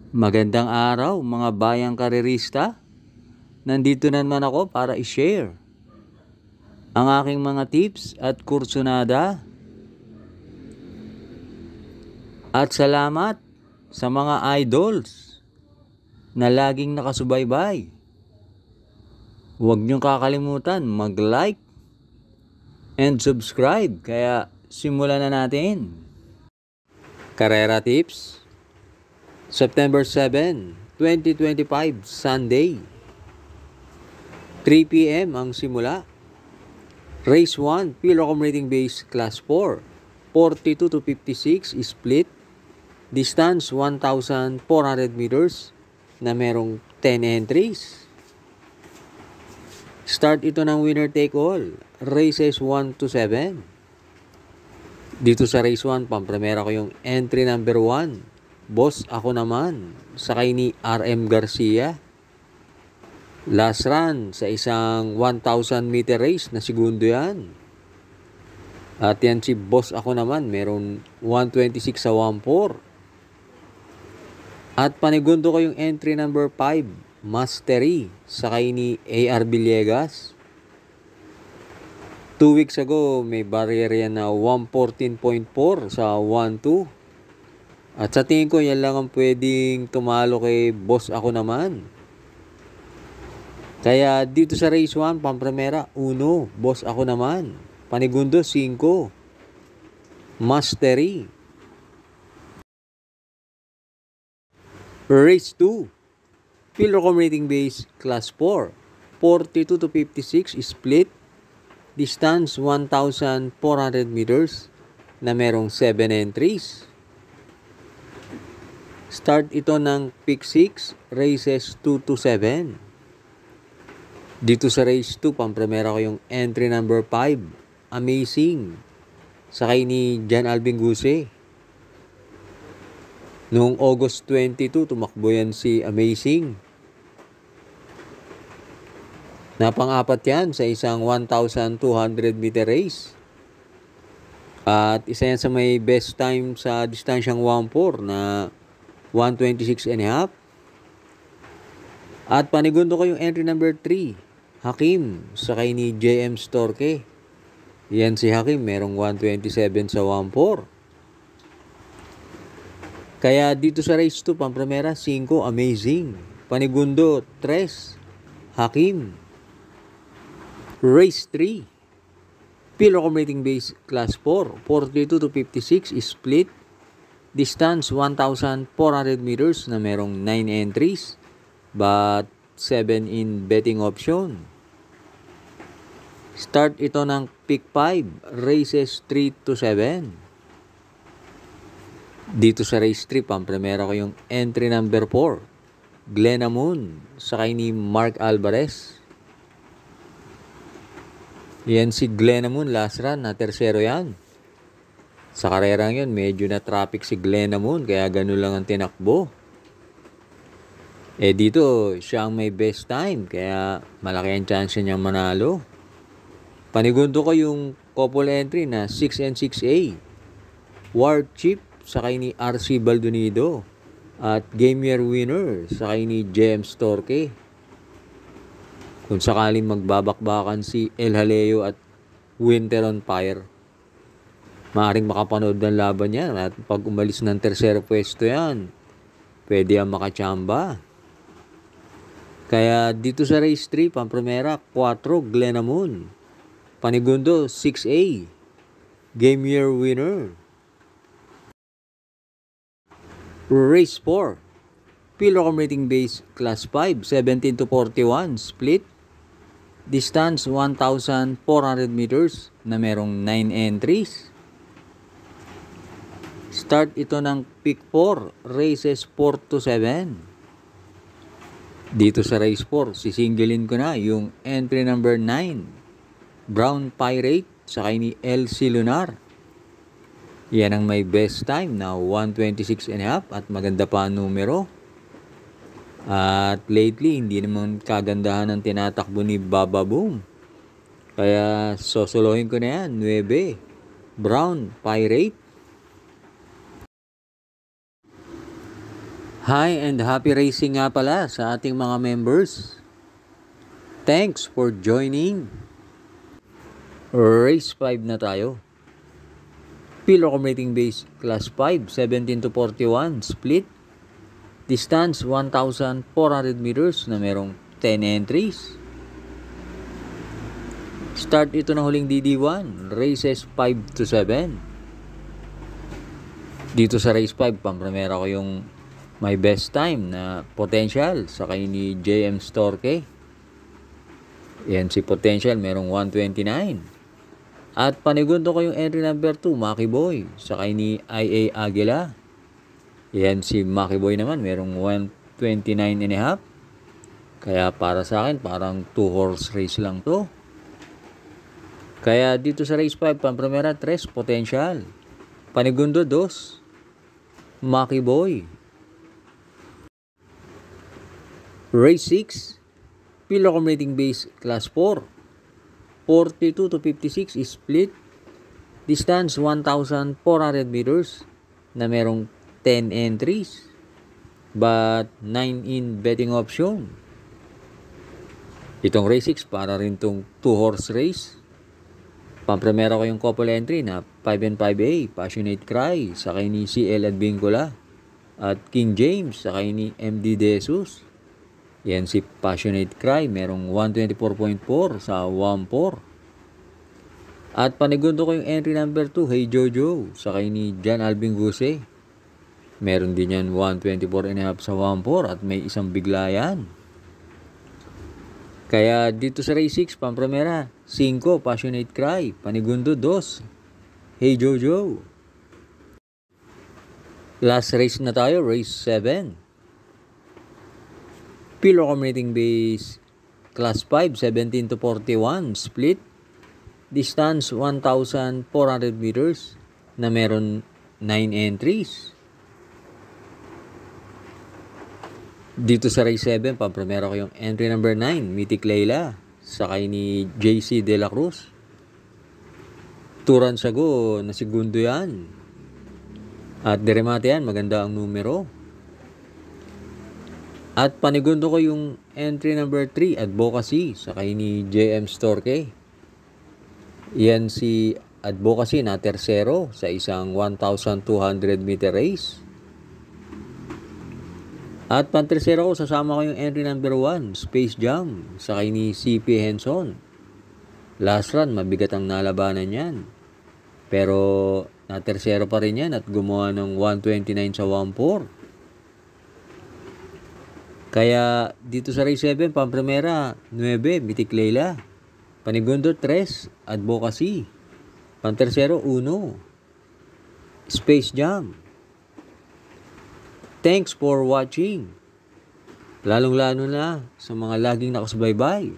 Magandang araw mga bayang karerista. Nandito na naman ako para i-share ang aking mga tips at kursunada. At salamat sa mga idols na laging nakasubaybay. Huwag niyong kakalimutan mag-like and subscribe. Kaya simulan na natin. Karera tips. September 7, 2025, Sunday. 3 p.m. ang simula. Race 1, Pilocom rating base class 4. 42 to 56 split. Distance 1,400 meters na merong 10 entries. Start ito ng winner take all. Races 1 to 7. Dito sa race 1, pampremera ko yung entry number 1. Boss Ako Naman, sakay ni RM Garcia. Last run sa isang 1,000 meter race na segundo yan. At yan si Boss Ako Naman, meron 126 sa 1-4. At panigundo ko yung entry number 5, Mastery, sakay ni AR Villegas. 2 weeks ago, may barrier yan na 114.4 sa 1-2. At sa tingin ko, yan lang ang pwedeng tumalo kay Boss Ako Naman. Kaya dito sa race 1, pampremera, 1, Boss Ako Naman. Panigundo, 5, Mastery. Race 2, Pilocom rating base class 4. 42 to 56 split. Distance 1,400 meters na merong 7 entries. Start ito ng pick 6, races 2 to 7. Dito sa race 2, pampremera ko yung entry number 5, Amazing, sakay ni Jan Alvin Guse. Noong August 22, tumakbo yan si Amazing. Napang-apat yan sa isang 1,200 meter race. At isa yan sa may best time sa distansyang 1-4 na 126 and a half. At panigundo ko yung entry number 3, Hakim, sakay ni JM Storke. Yan si Hakim, merong 127 sa 1-4. Kaya dito sa race 2, pampremera, 5, Amazing. Panigundo, 3, Hakim. Race 3, Pilocom rating base class 4. 42 to 56 split. Distance 1,400 meters na merong 9 entries but 7 in betting option. Start ito ng pick 5, races 3 to 7. Dito sa race 3, pampremera ko yung entry number 4, Glenamoon, sakay ni Mark Alvarez. Yan si Glenamoon, last run na tersero yan. Sa karerang yun, medyo na traffic si Glenamoon, kaya ganun lang ang tinakbo. Dito, siya ang may best time, kaya malaki ang chance niyang manalo. Panigundo ko yung couple entry na 6 and 6A. War Chip, sakay ni RC Baldonido. At Game Year Winner, sakay ni James Torque. Kung sakaling magbabakbakan si El Jaleo at Winter on Fire, maaaring makapanood ng laban yan. At pag umalis ng tersero pwesto yan, pwede ang makachamba. Kaya dito sa race 3, pampremera, 4, Glenamoon. Panigundo, 6A, Game Year Winner. Race 4, Pilocom rating base class 5. 17 to 41 split. Distance 1,400 meters na merong 9 entries. Start ito ng pick 4, races 4 to 7. Dito sa race 4, sisingilin ko na yung entry number 9, Brown Pirate, sakay ni LC Lunar. Yan ang may best time na 126 and a half at maganda pa ang numero. At lately, hindi naman kagandahan ang tinatakbo ni Baba Boom. Kaya sosolohin ko na yan, 9, Brown Pirate. Hi and happy racing nga pala sa ating mga members. Thanks for joining. Race 5 na tayo. Pilo Rating Base Class 5, 17 to 41, split. Distance 1,400 meters na merong 10 entries. Start ito ng huling DD1, races 5 to 7. Dito sa race 5, pampremera ko yung my best time na potential sa kay ni JM Storke. Yan si potential, merong 129. At panigundo ko yung entry number 2, Maki Boy, sa kay ni IA Aguila. Yan si Maki Boy naman, merong 129.5. Kaya para sa akin, parang 2-horse race lang to. Kaya dito sa race 5, pampremera 3, potential. Panigundo 2, Maki Boy. Race 6, Pilo Rating Base Class 4, 42 to 56 is split. Distance 1,400 meters na merong 10 entries but 9 in betting option. Itong race 6 para rin tong 2-horse race. Pampremera ko yung couple entry na 5 and 5A, Passionate Cry sa kay ni CL Advincula at King James sa kay ni MD De Jesus. Yan si Passionate Cry, merong 124.4 sa 1-4. At panigundo ko yung entry number 2, Hey Jojo, sa kay ni Jan Alvin Guse. Meron din yan 124.5 sa 1-4 at may isang bigla yan. Kaya dito sa race 6, pampremera 5, Passionate Cry, panigundo 2, Hey Jojo. Last race na tayo, race 7. Pilo Rating Base Class 5, 17 to 41, split. Distance 1,400 meters na meron 9 entries. Dito sa race 7, pampremera ko yung entry number 9, Mythic Layla, sa kay ni JC De La Cruz. Turan sago na segundo yan. At deremate yan, maganda ang numero. At panigundo ko yung entry number 3, Advocacy, sa kay ni JM Storke. Yan si Advocacy na tersero sa isang 1,200 meter race. At pantersero ko, sasama ko yung entry number 1, Space Jam, sa kay ni CP Henson. Last run, mabigat ang nalabanan yan. Pero natersero pa rin yan at gumawa ng 129 sa 1-4. Kaya dito sa race 7, pampremera 9, Mythic Layla. Panigundo 3, Advocacy. Pantersero 1, Space Jam. Thanks for watching. Lalong-lalo na sa mga laging nakasubaybay.